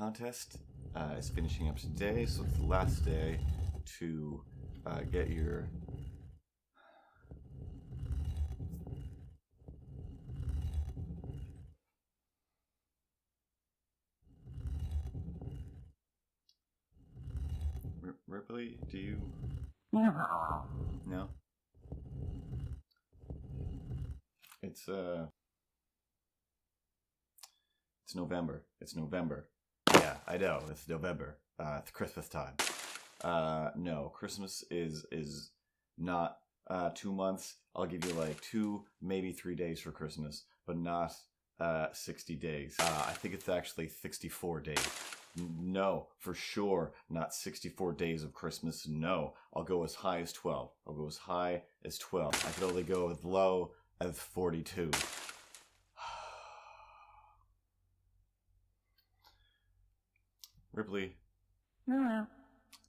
contest is finishing up today, so it's the last day to get your... Ripley, do you... No? It's November. It's November. Yeah, I know. It's November. It's Christmas time. No, Christmas is not 2 months. I'll give you like 2, maybe 3 days for Christmas, but not 60 days. I think it's actually 64 days. No, for sure, not 64 days of Christmas. No, I'll go as high as 12. I'll go as high as 12. I could only go as low as 42. Ripley,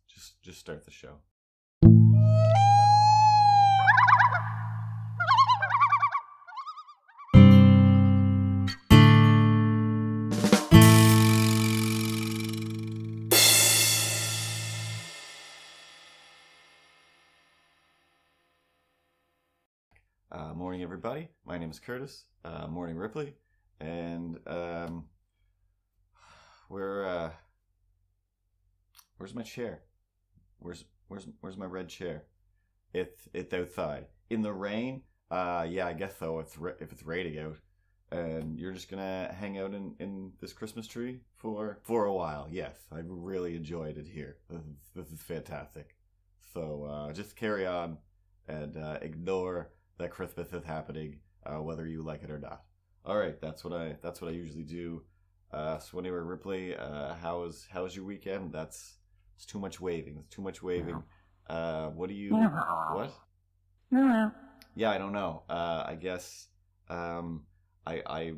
just start the show. Morning, everybody. My name is Curtis. Morning, Ripley. And where's my chair? Where's my red chair? It's outside in the rain. Yeah, I guess so. If it's raining out, and you're just gonna hang out in this Christmas tree for a while. Yes, I've really enjoyed it here. This is fantastic. So just carry on and ignore that Christmas is happening, whether you like it or not. All right, that's what I usually do. So anyway, Ripley, how was your weekend? It's too much waving. It's too much waving. What do you? What? Yeah, I don't know. I guess I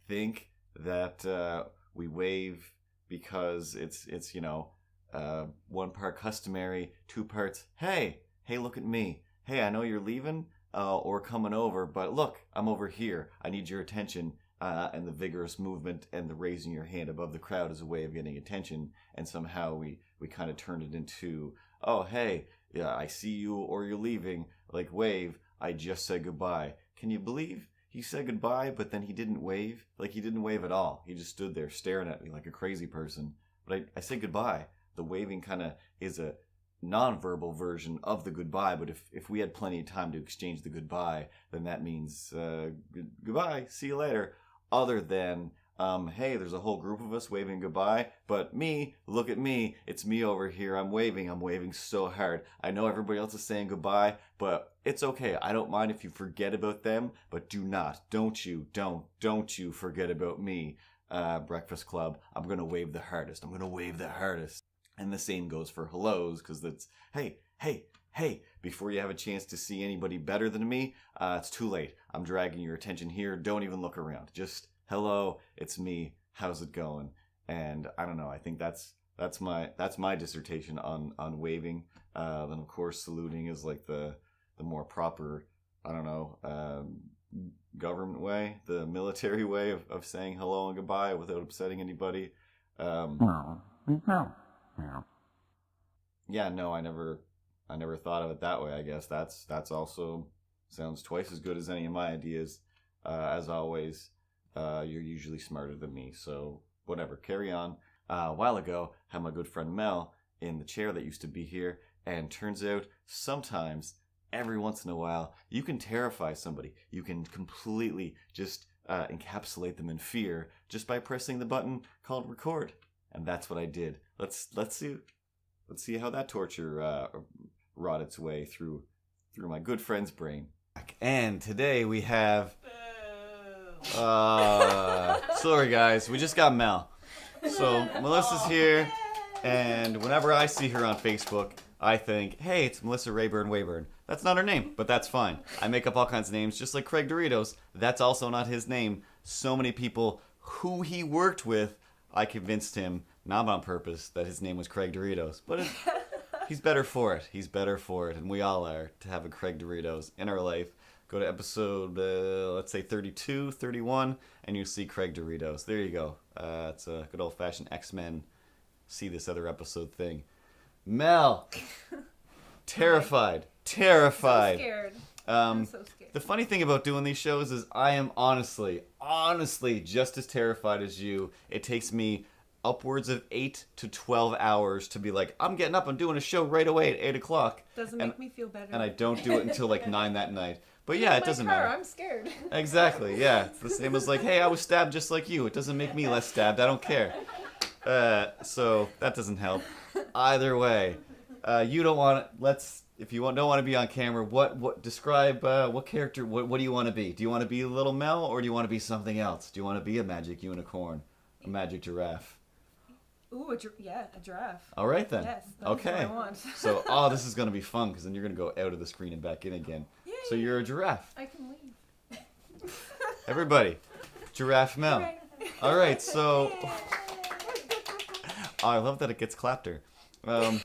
think that we wave because it's 1 part customary, 2 parts. Hey, look at me. Hey, I know you're leaving or coming over, but look, I'm over here. I need your attention. And the vigorous movement and the raising your hand above the crowd is a way of getting attention. And somehow we kind of turned it into, oh, hey, yeah, I see you or you're leaving. Like, wave. I just said goodbye. Can you believe he said goodbye, but then he didn't wave? Like, he didn't wave at all. He just stood there staring at me like a crazy person. But I said goodbye. The waving kind of is a non-verbal version of the goodbye, but if we had plenty of time to exchange the goodbye, then that means goodbye, see you later. Other than, hey, there's a whole group of us waving goodbye, but me, look at me, it's me over here, I'm waving so hard. I know everybody else is saying goodbye, but it's okay, I don't mind if you forget about them, but don't you forget about me, Breakfast Club. I'm gonna wave the hardest. And the same goes for hellos, because that's, hey, before you have a chance to see anybody better than me, it's too late. I'm dragging your attention here. Don't even look around. Just, hello, it's me. How's it going? And I don't know. I think that's my dissertation on waving. Then, of course, saluting is like the more proper, I don't know, government way, the military way of saying hello and goodbye without upsetting anybody. Yeah, no, I never thought of it that way. I guess that's also sounds twice as good as any of my ideas. As always, you're usually smarter than me, so whatever. Carry on. A while ago, had my good friend Mel in the chair that used to be here, and turns out sometimes, every once in a while, you can terrify somebody. You can completely just encapsulate them in fear just by pressing the button called record, and that's what I did. Let's see how that torture wrought its way through my good friend's brain. And today we have... sorry guys, we just got Mel. So Melissa's here, and whenever I see her on Facebook, I think, hey, it's Melissa Rayburn. That's not her name, but that's fine. I make up all kinds of names, just like Craig Doritos. That's also not his name. So many people who he worked with, I convinced him, not on purpose, that his name was Craig Doritos. But he's better for it. And we all are, to have a Craig Doritos in our life. Go to episode, let's say 32, 31, and you see Craig Doritos. There you go. It's a good old-fashioned X-Men see this other episode thing. Mel! Terrified. So scared. I'm so scared. The funny thing about doing these shows is I am honestly just as terrified as you. It takes me upwards of 8 to 12 hours to be like, I'm getting up and doing a show right away at 8 o'clock. Doesn't make me feel better. And I don't do it until like 9 that night. But yeah, it doesn't matter. I'm scared. Exactly, yeah. It's the same as like, hey, I was stabbed just like you. It doesn't make me less stabbed. I don't care. So that doesn't help. Either way, you don't want to, if you don't want to be on camera, describe what character, what do you want to be? Do you want to be little Mel, or do you want to be something else? Do you want to be a magic unicorn, a magic giraffe? Ooh, a giraffe. All right then. Yes, that's okay. what I want. So, this is going to be fun, because then you're going to go out of the screen and back in again. Yay. So you're a giraffe. I can leave. Everybody, Giraffe Mel. Right. All right, so... I love that it gets clapter. No.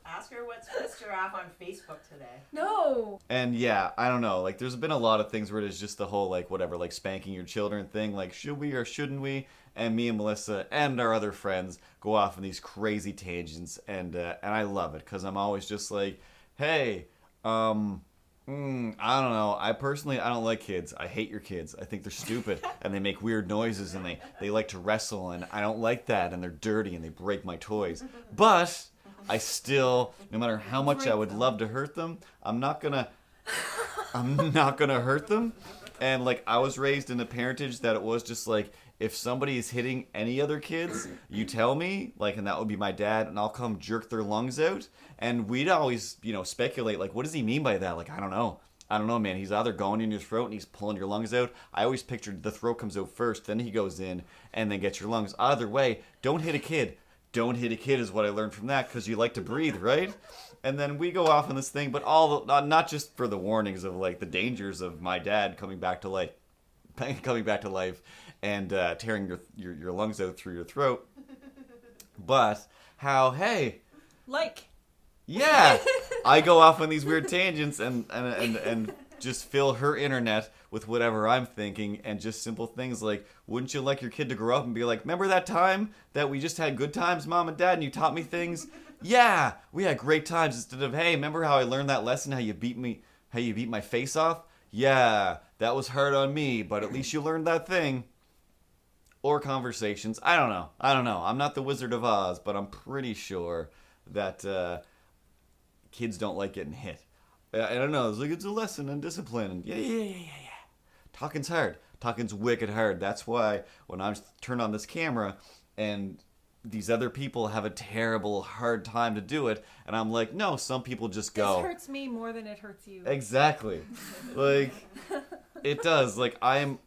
Ask her what's Giraffe on Facebook today. No. And yeah, I don't know. Like, there's been a lot of things where it's just the whole, like, whatever, like, spanking your children thing. Like, should we or shouldn't we? And me and Melissa and our other friends go off on these crazy tangents. And I love it, because I'm always just like, hey, I don't know. I don't like kids. I hate your kids. I think they're stupid and they make weird noises and they like to wrestle and I don't like that and they're dirty and they break my toys. But I still, no matter how much I would love to hurt them, I'm not gonna hurt them. And like, I was raised in a parentage that it was just like, if somebody is hitting any other kids, you tell me, like, and that would be my dad, and I'll come jerk their lungs out. And we'd always, speculate, like, what does he mean by that? Like, I don't know, man. He's either going in your throat and he's pulling your lungs out. I always pictured the throat comes out first, then he goes in, and then gets your lungs. Either way, don't hit a kid. Don't hit a kid is what I learned from that, because you like to breathe, right? And then we go off on this thing, but not just for the warnings of, like, the dangers of my dad coming back to life, and tearing your lungs out through your throat, but how, hey, yeah, I go off on these weird tangents and just fill her internet with whatever I'm thinking, and just simple things like, wouldn't you like your kid to grow up and be like, remember that time that we just had good times, Mom and Dad, and you taught me things? Yeah, we had great times, instead of, hey, remember how I learned that lesson, how you beat my face off? Yeah, that was hard on me, but at least you learned that thing. Or conversations. I don't know. I'm not the Wizard of Oz, but I'm pretty sure that kids don't like getting hit. I don't know. It's like, it's a lesson in discipline. Yeah. Talking's hard. Talking's wicked hard. That's why when I turn on this camera and these other people have a terrible hard time to do it, and I'm like, no, some people just go. This hurts me more than it hurts you. Exactly. Like, it does. Like, I'm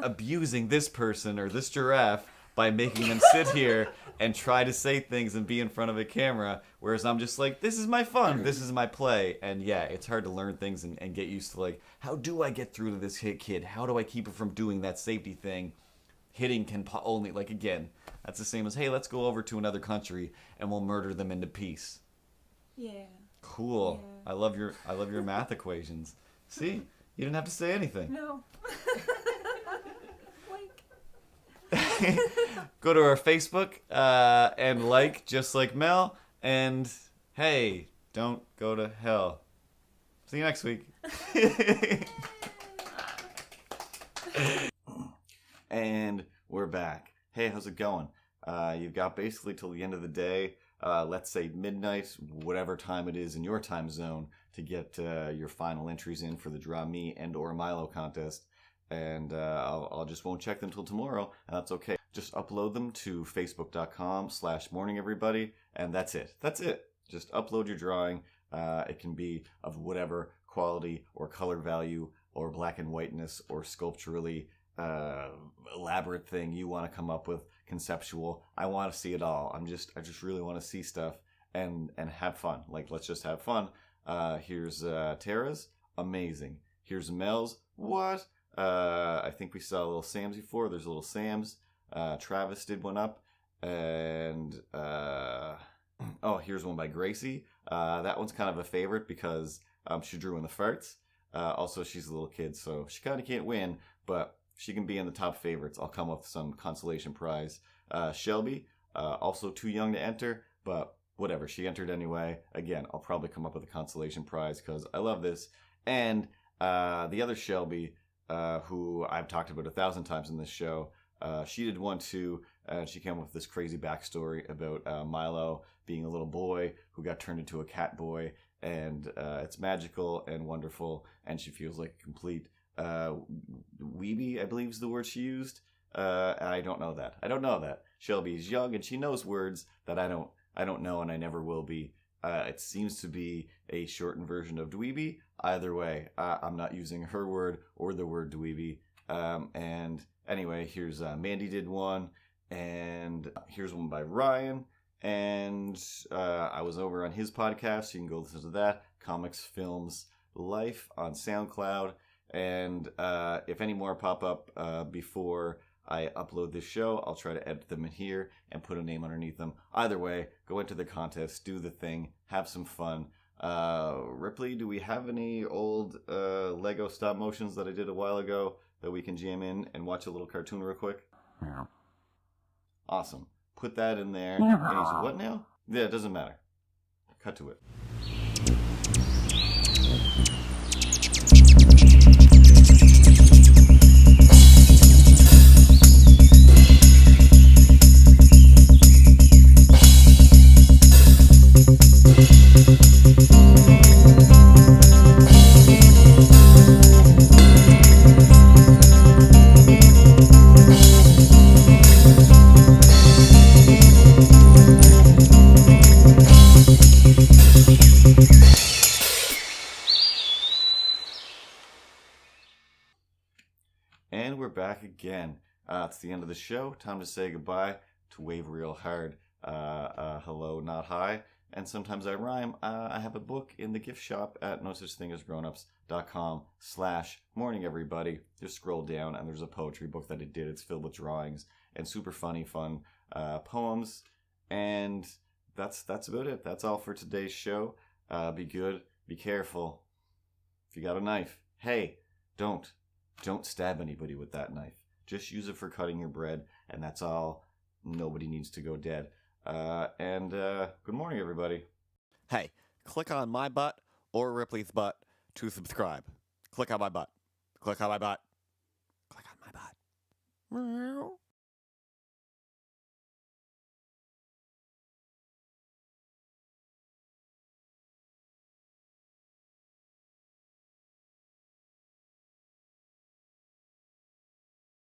abusing this person or this giraffe by making them sit here and try to say things and be in front of a camera, whereas I'm just like, this is my fun, this is my play. And yeah, it's hard to learn things and get used to, like, how do I get through to this hit kid? How do I keep it from doing that safety thing? Hitting can only, like, again, that's the same as, hey, let's go over to another country and we'll murder them into peace. Yeah. Cool. Yeah. I love your math equations. See? You didn't have to say anything. No. Go to our Facebook and like just like Mel, and hey, don't go to hell. See you next week. And we're back. Hey, how's it going? You've got basically till the end of the day, let's say midnight, whatever time it is in your time zone, to get your final entries in for the Draw Me and or Milo contest. And I'll just won't check them till tomorrow, and that's okay. Just upload them to facebook.com/morningeverybody, and that's it. That's it. Just upload your drawing. It can be of whatever quality or color value or black and whiteness or sculpturally elaborate thing you want to come up with, conceptual. I want to see it all. I just really want to see stuff and have fun. Like, let's just have fun. Here's Tara's. Amazing. Here's Mel's. What? I think we saw a little Sam's before. There's a little Sam's. Travis did one up. And, here's one by Gracie. That one's kind of a favorite because she drew in the farts. Also, she's a little kid, so she kind of can't win, but she can be in the top favorites. I'll come up with some consolation prize. Shelby, also too young to enter, but whatever. She entered anyway. Again, I'll probably come up with a consolation prize because I love this. And the other Shelby, who I've talked about 1,000 times in this show, she did one too. She came up with this crazy backstory about Milo being a little boy who got turned into a cat boy, and it's magical and wonderful, and she feels like a complete weeby, I believe is the word she used. I don't know that. Shelby is young and she knows words that I don't know, and I never will be. It seems to be a shortened version of dweeby. Either way, I'm not using her word or the word dweeby. And anyway, here's Mandy did one, and here's one by Ryan. And I was over on his podcast. You can go listen to that. Comics, Films, Life on SoundCloud. And if any more pop up before I upload this show, I'll try to edit them in here and put a name underneath them. Either way, go into the contest, do the thing, have some fun. Ripley, do we have any old Lego stop motions that I did a while ago that we can jam in and watch a little cartoon real quick? Yeah. Awesome. Put that in there. And he's, what now? Yeah, it doesn't matter. Cut to it. And we're back again. It's the end of the show. Time to say goodbye, to wave real hard. Hello, not hi. And sometimes I rhyme. I have a book in the gift shop at nosuchthingasgrownups.com/morning, everybody. Just scroll down and there's a poetry book that I did. It's filled with drawings and super funny, fun poems. And that's about it. That's all for today's show. Be good. Be careful. If you got a knife, hey, don't stab anybody with that knife. Just use it for cutting your bread, and that's all. Nobody needs to go dead. Good morning, everybody. Hey, click on my butt or Ripley's butt to subscribe. Click on my butt. Click on my butt. Click on my butt.